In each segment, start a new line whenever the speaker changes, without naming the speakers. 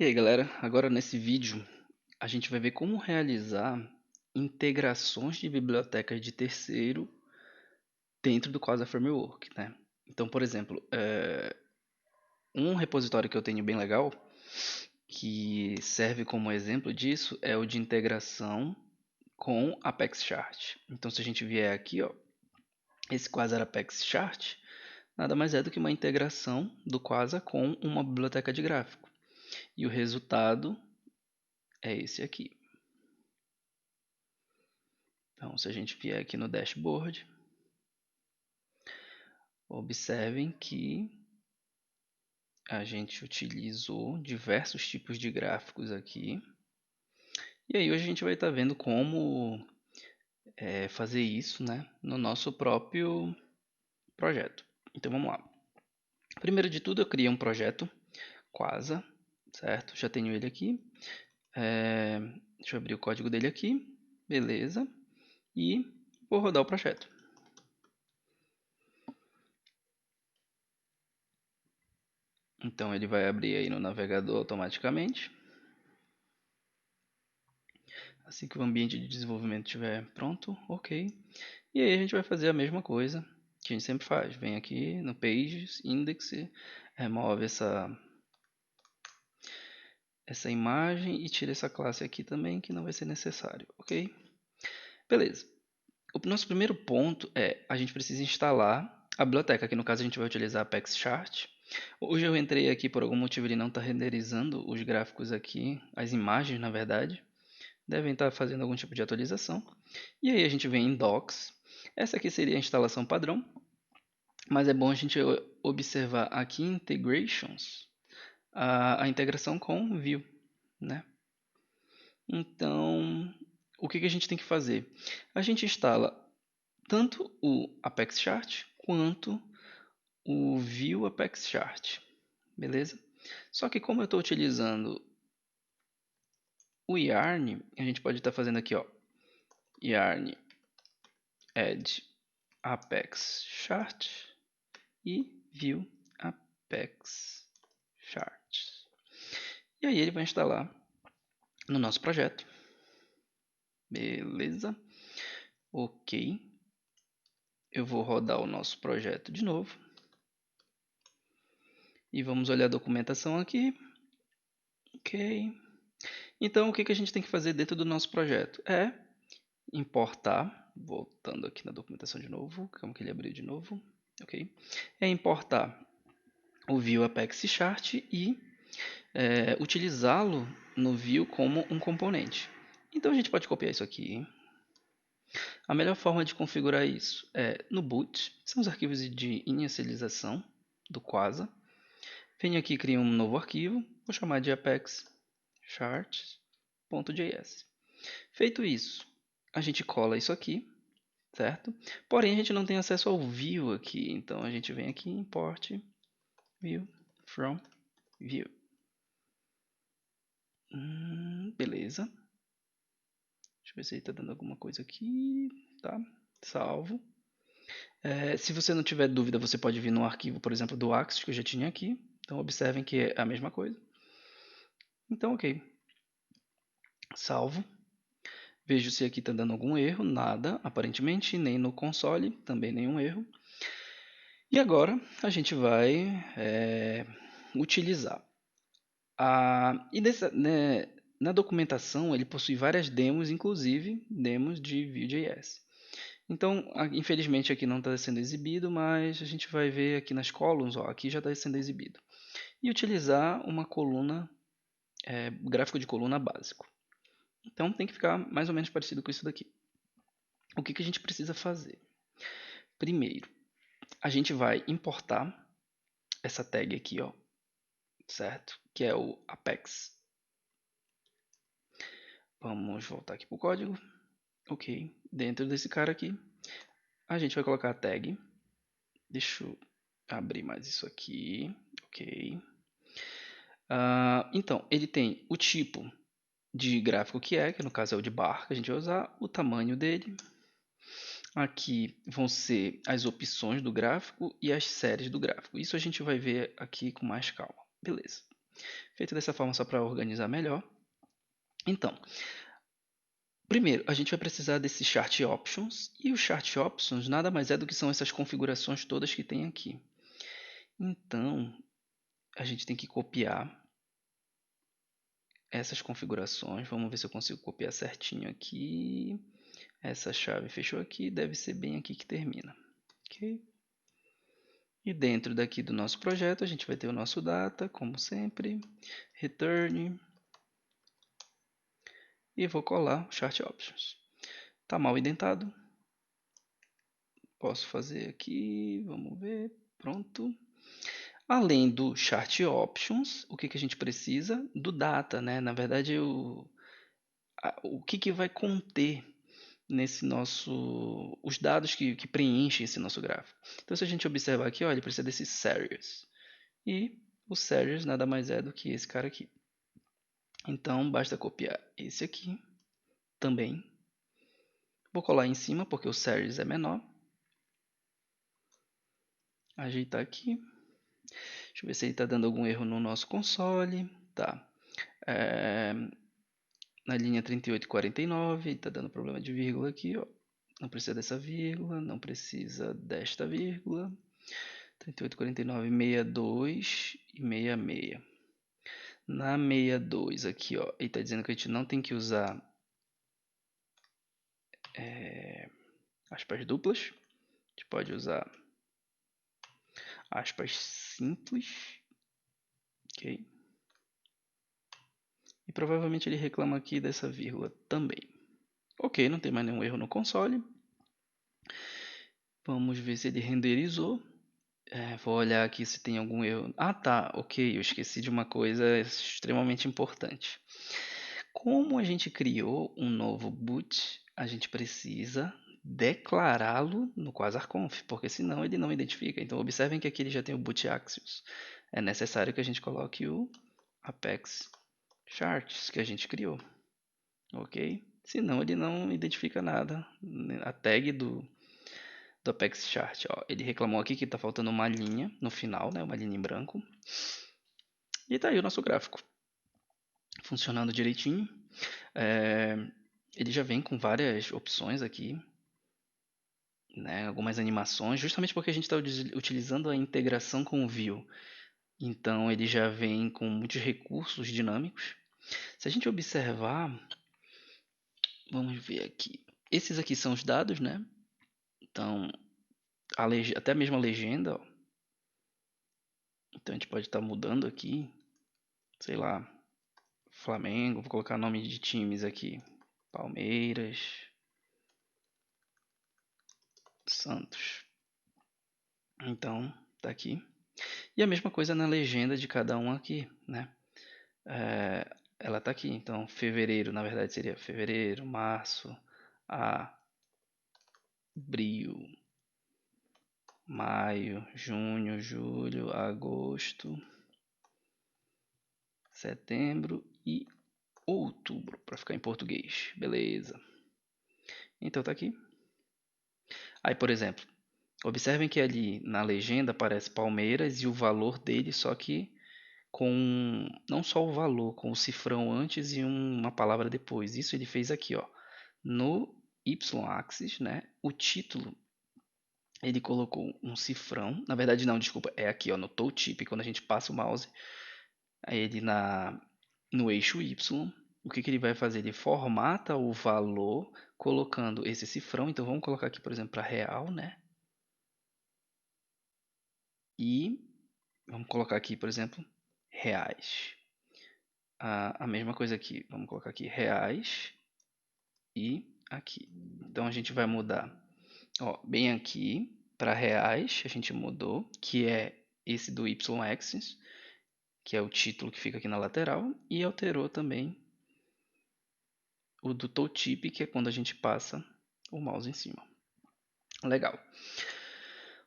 E aí, galera, agora nesse vídeo a gente vai ver como realizar integrações de bibliotecas de terceiro dentro do Quasar Framework, né? Então, por exemplo, um repositório que eu tenho bem legal, que serve como exemplo disso, é o de integração com Apex Chart. Então, se a gente vier aqui, ó, esse Quasar Apex Chart nada mais é do que uma integração do Quasar com uma biblioteca de gráfico. E o resultado é esse aqui. Então, se a gente vier aqui no dashboard, observem que a gente utilizou diversos tipos de gráficos aqui. E aí hoje a gente vai estar vendo como fazer isso, né, no nosso próprio projeto. Então vamos lá. Primeiro de tudo eu criei um projeto Quasar, certo? Já tenho ele aqui. Deixa eu abrir o código dele aqui. Beleza. E vou rodar o projeto. Então ele vai abrir aí no navegador automaticamente. Assim que o ambiente de desenvolvimento estiver pronto, ok. E aí a gente vai fazer a mesma coisa que a gente sempre faz. Vem aqui no Pages, Index, remove essa imagem e tira essa classe aqui também, que não vai ser necessário, ok? Beleza. O nosso primeiro ponto é a gente precisa instalar a biblioteca. Aqui no caso a gente vai utilizar Apex Chart. Hoje eu entrei aqui, por algum motivo ele não está renderizando os gráficos aqui, as imagens na verdade. Devem estar fazendo algum tipo de atualização. E aí a gente vem em Docs. Essa aqui seria a instalação padrão, mas é bom a gente observar aqui em Integrations a integração com Vue, né? Então, o que a gente tem que fazer? A gente instala tanto o Apex Chart quanto o Vue Apex Chart, beleza? Só que como eu estou utilizando o Yarn, a gente pode estar fazendo aqui, ó, Yarn add Apex Chart e Vue Apex Chart. E aí ele vai instalar no nosso projeto. Beleza. Ok. Eu vou rodar o nosso projeto de novo. E vamos olhar a documentação aqui. Ok. Então o que a gente tem que fazer dentro do nosso projeto? É importar, voltando aqui na documentação de novo, como que ele abriu de novo. Ok. É importar o Vue Apex Chart e utilizá-lo no Vue como um componente. Então a gente pode copiar isso aqui. A melhor forma de configurar isso é no boot, são os arquivos de inicialização do Quasar. Venho aqui e crio um novo arquivo, vou chamar de apexcharts.js. Feito isso, a gente cola isso aqui, certo? Porém, a gente não tem acesso ao Vue aqui, então a gente vem aqui e import Vue from Vue. Beleza. Deixa eu ver se ele está dando alguma coisa aqui. Tá, salvo. Se você não tiver dúvida, você pode vir no arquivo, por exemplo, do Axis, que eu já tinha aqui. Então, observem que é a mesma coisa. Então, ok. Salvo. Vejo se aqui está dando algum erro. Nada, aparentemente. Nem no console, também nenhum erro. E agora, a gente vai utilizar. Na documentação, ele possui várias demos, inclusive demos de Vue.js. Então, infelizmente aqui não está sendo exibido, mas a gente vai ver aqui nas columns, ó, aqui já está sendo exibido. E utilizar uma coluna, gráfico de coluna básico. Então tem que ficar mais ou menos parecido com isso daqui. O que a gente precisa fazer? Primeiro, a gente vai importar essa tag aqui, ó, certo? Que é o Apex. Vamos voltar aqui para o código. Ok, dentro desse cara aqui, a gente vai colocar a tag. Deixa eu abrir mais isso aqui. Ok. Então, ele tem o tipo de gráfico que no caso é o de bar que a gente vai usar, o tamanho dele. Aqui vão ser as opções do gráfico e as séries do gráfico. Isso a gente vai ver aqui com mais calma. Beleza. Feito dessa forma só para organizar melhor. Então, primeiro, a gente vai precisar desse Chart Options, e o Chart Options nada mais é do que são essas configurações todas que tem aqui. Então, a gente tem que copiar essas configurações. Vamos ver se eu consigo copiar certinho aqui. Essa chave fechou aqui, deve ser bem aqui que termina. Ok? E dentro daqui do nosso projeto, a gente vai ter o nosso data, como sempre, return, e vou colar o Chart Options. Está mal indentado. Posso fazer aqui, vamos ver, pronto. Além do Chart Options, o que a gente precisa? Do data, né? Na verdade, o que vai conter nesse nosso, os dados que preenchem esse nosso gráfico. Então, se a gente observar aqui, olha, ele precisa desse series. E o series nada mais é do que esse cara aqui. Então, basta copiar esse aqui também. Vou colar em cima, porque o series é menor. Ajeitar aqui. Deixa eu ver se ele está dando algum erro no nosso console. Tá. Na linha 3849, está dando problema de vírgula aqui, ó. Não precisa dessa vírgula, não precisa desta vírgula. 38, 49, 62 e 66. Na 62 aqui, ó, ele está dizendo que a gente não tem que usar aspas duplas. A gente pode usar aspas simples. Ok? E provavelmente ele reclama aqui dessa vírgula também. Ok, não tem mais nenhum erro no console. Vamos ver se ele renderizou. Vou olhar aqui se tem algum erro. Ah, tá, ok, eu esqueci de uma coisa extremamente importante. Como a gente criou um novo boot, a gente precisa declará-lo no quasarconf, porque senão ele não identifica. Então observem que aqui ele já tem o boot axios. É necessário que a gente coloque o Apex Charts que a gente criou, ok? Senão ele não identifica nada. A tag do Apex Chart, ó, ele reclamou aqui que está faltando uma linha no final, né? Uma linha em branco. E tá aí o nosso gráfico funcionando direitinho. Ele já vem com várias opções aqui, né? Algumas animações, justamente porque a gente está utilizando a integração com o Vue. Então ele já vem com muitos recursos dinâmicos. Se a gente observar, vamos ver aqui. Esses aqui são os dados, né? Então, até mesmo a legenda, ó. Então a gente pode estar mudando aqui, sei lá, Flamengo, vou colocar nome de times aqui, Palmeiras, Santos. Então, tá aqui. E a mesma coisa na legenda de cada um aqui, né? Ela tá aqui, então fevereiro, na verdade seria fevereiro, março, abril, maio, junho, julho, agosto, setembro e outubro, para ficar em português. Beleza. Então tá aqui. Aí, por exemplo, observem que ali na legenda aparece Palmeiras e o valor dele, só que com não só o valor, com o cifrão antes e uma palavra depois. Isso ele fez aqui, ó. No y-axis, né? O título ele colocou um cifrão. Na verdade não, desculpa, é aqui, ó, no tooltip, quando a gente passa o mouse, aí ele no eixo y, o que ele vai fazer? Ele formata o valor colocando esse cifrão. Então vamos colocar aqui, por exemplo, para real, né? E vamos colocar aqui, por exemplo, reais. A mesma coisa aqui, vamos colocar aqui reais e aqui. Então a gente vai mudar, ó, bem aqui para reais, a gente mudou, que é esse do y-axis, que é o título que fica aqui na lateral, e alterou também o do tooltip, que é quando a gente passa o mouse em cima. Legal.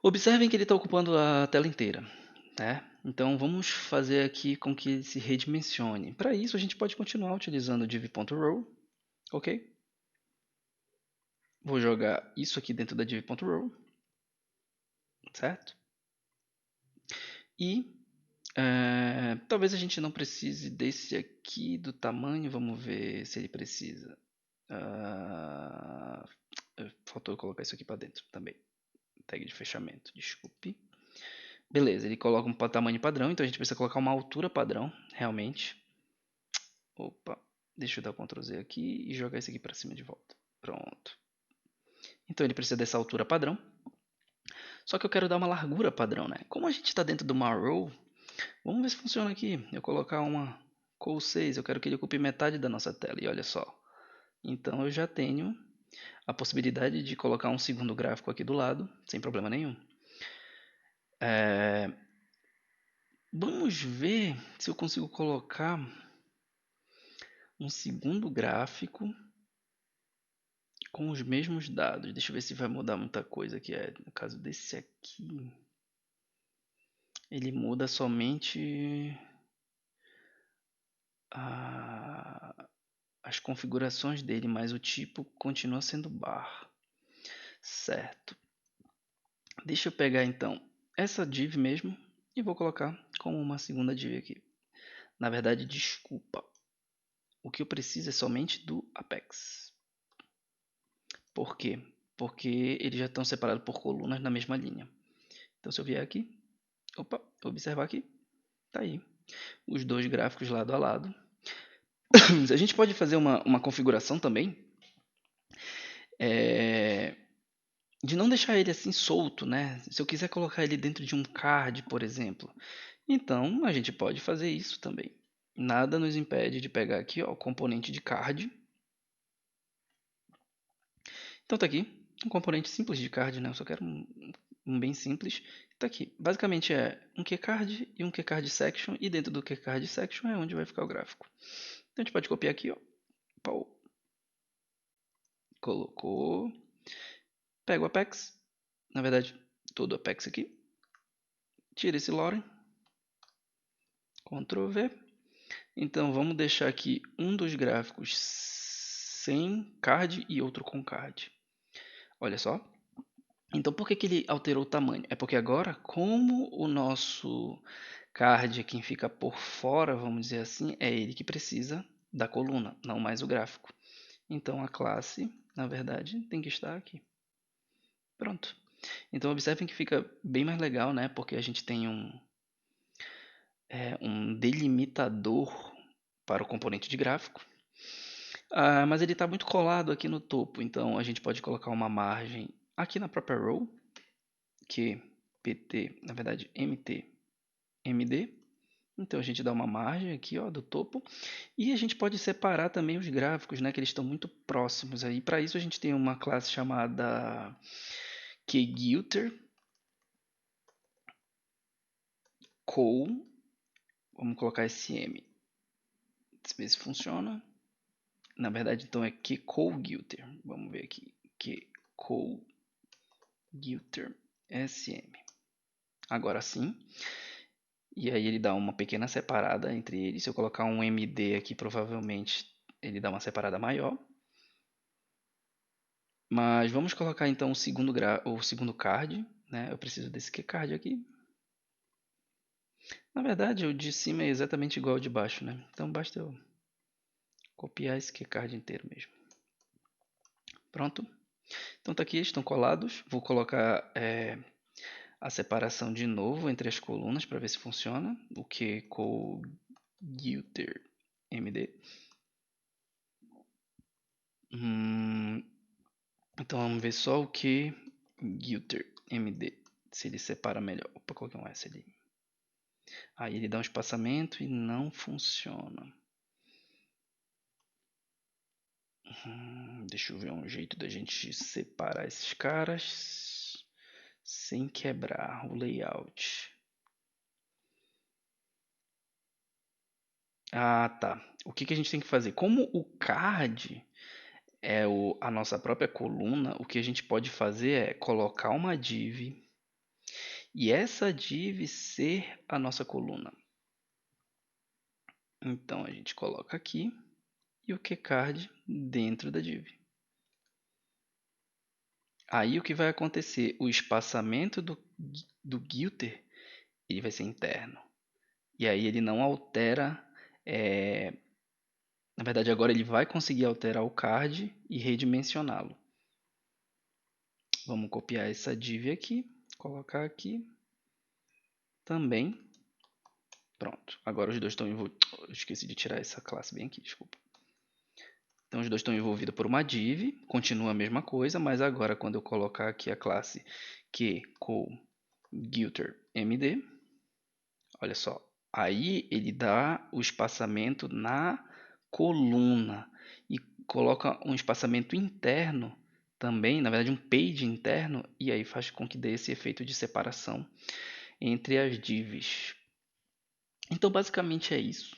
Observem que ele está ocupando a tela inteira, né? Então vamos fazer aqui com que ele se redimensione. Para isso a gente pode continuar utilizando o div.row, ok? Vou jogar isso aqui dentro da div.row, certo? E Talvez a gente não precise desse aqui do tamanho. Vamos ver se ele precisa. Faltou eu colocar isso aqui para dentro também. Tag de fechamento, desculpe. Beleza, ele coloca um tamanho padrão, então a gente precisa colocar uma altura padrão, realmente. Opa, deixa eu dar Ctrl Z aqui e jogar isso aqui para cima de volta. Pronto. Então ele precisa dessa altura padrão. Só que eu quero dar uma largura padrão, né? Como a gente está dentro de uma row, vamos ver se funciona aqui. Eu colocar uma col 6, eu quero que ele ocupe metade da nossa tela. E olha só. Então eu já tenho a possibilidade de colocar um segundo gráfico aqui do lado, sem problema nenhum. Vamos ver se eu consigo colocar um segundo gráfico com os mesmos dados. Deixa eu ver se vai mudar muita coisa aqui. No caso desse aqui, ele muda somente as configurações dele, mas o tipo continua sendo bar. Certo. Deixa eu pegar então essa div mesmo e vou colocar como uma segunda div aqui. Na verdade, desculpa. O que eu preciso é somente do Apex. Por quê? Porque eles já estão separados por colunas na mesma linha. Então se eu vier aqui, observar aqui, tá aí. Os dois gráficos lado a lado. A gente pode fazer uma configuração também de não deixar ele assim solto, né? Se eu quiser colocar ele dentro de um card, por exemplo, então a gente pode fazer isso também. Nada nos impede de pegar aqui ó, o componente de card. Então tá aqui, um componente simples de card, né? Eu só quero um bem simples. Tá aqui, basicamente é um keycard e um keycard section, e dentro do keycard section é onde vai ficar o gráfico. Então a gente pode copiar aqui, ó. Pau. Colocou. Pega o Apex, na verdade, todo o Apex aqui. Tira esse Loren. Ctrl V. Então vamos deixar aqui um dos gráficos sem card e outro com card. Olha só. Então por que ele alterou o tamanho? É porque agora, como o nosso card é quem fica por fora, vamos dizer assim, é ele que precisa da coluna, não mais o gráfico. Então a classe, na verdade, tem que estar aqui. Pronto. Então observem que fica bem mais legal, né? Porque a gente tem um delimitador para o componente de gráfico. Mas ele está muito colado aqui no topo, então a gente pode colocar uma margem aqui na própria row, que pt, na verdade mt, md. Então a gente dá uma margem aqui ó, do topo, e a gente pode separar também os gráficos, né, que eles estão muito próximos aí. Para isso a gente tem uma classe chamada kguilter col, vamos colocar sm, ver se funciona. Na verdade então é kcolguilter, vamos ver aqui, kcolguilter sm. Agora sim. E aí ele dá uma pequena separada entre eles. Se eu colocar um MD aqui, provavelmente ele dá uma separada maior. Mas vamos colocar então o segundo card, né? Eu preciso desse keycard aqui. Na verdade, o de cima é exatamente igual ao de baixo, né? Então basta eu copiar esse keycard inteiro mesmo. Pronto. Então tá aqui, estão colados. Vou colocar a separação de novo entre as colunas para ver se funciona. O que kguilter md. Então vamos ver só o que Gilter MD, se ele separa melhor. Opa, coloquei um S ali. Aí ele dá um espaçamento e não funciona. Deixa eu ver um jeito da gente separar esses caras sem quebrar o layout. Tá. O que a gente tem que fazer? Como o card é a nossa própria coluna, o que a gente pode fazer é colocar uma div e essa div ser a nossa coluna. Então a gente coloca aqui e o keycard dentro da div. Aí o que vai acontecer? O espaçamento do Gilter ele vai ser interno. E aí ele não altera, na verdade agora ele vai conseguir alterar o card e redimensioná-lo. Vamos copiar essa div aqui, colocar aqui também. Pronto, agora os dois estão envolvidos. Eu esqueci de tirar essa classe bem aqui, desculpa. Então os dois estão envolvidos por uma div, continua a mesma coisa, mas agora quando eu colocar aqui a classe QCollGuilterMD, olha só, aí ele dá o espaçamento na coluna e coloca um espaçamento interno também, na verdade um page interno, e aí faz com que dê esse efeito de separação entre as divs. Então basicamente é isso.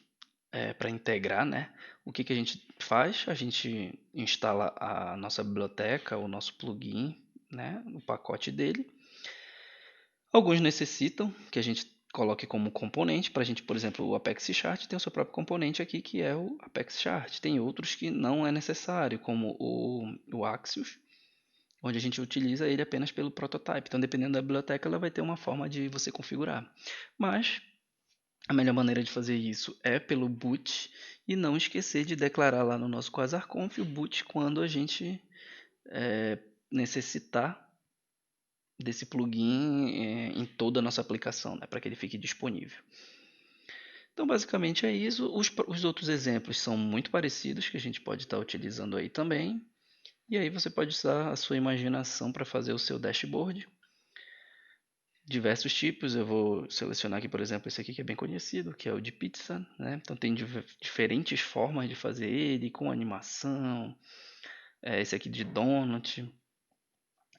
Para integrar, né? O que a gente faz? A gente instala a nossa biblioteca, o nosso plugin, né? O pacote dele. Alguns necessitam que a gente coloque como componente. Para a gente, por exemplo, o Apex Chart tem o seu próprio componente aqui, que é o Apex Chart. Tem outros que não é necessário, como o Axios, onde a gente utiliza ele apenas pelo prototype. Então, dependendo da biblioteca, ela vai ter uma forma de você configurar. Mas a melhor maneira de fazer isso é pelo boot e não esquecer de declarar lá no nosso quasarconf o boot quando a gente necessitar desse plugin em toda a nossa aplicação, né, para que ele fique disponível. Então basicamente é isso. Os outros exemplos são muito parecidos que a gente pode estar utilizando aí também. E aí você pode usar a sua imaginação para fazer o seu dashboard. Diversos tipos, eu vou selecionar aqui, por exemplo, esse aqui que é bem conhecido, que é o de pizza, né? Então tem diferentes formas de fazer ele, com animação, esse aqui de donut,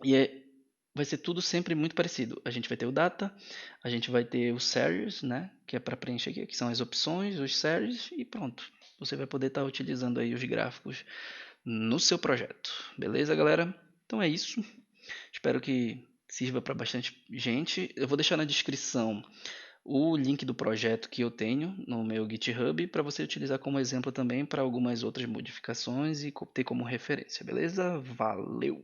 e vai ser tudo sempre muito parecido. A gente vai ter o data, a gente vai ter o series, né? Que é para preencher aqui, que são as opções, os series, e pronto. Você vai poder estar utilizando aí os gráficos no seu projeto, beleza, galera? Então é isso. Espero que sirva para bastante gente. Eu vou deixar na descrição o link do projeto que eu tenho no meu GitHub para você utilizar como exemplo também para algumas outras modificações e ter como referência, beleza? Valeu!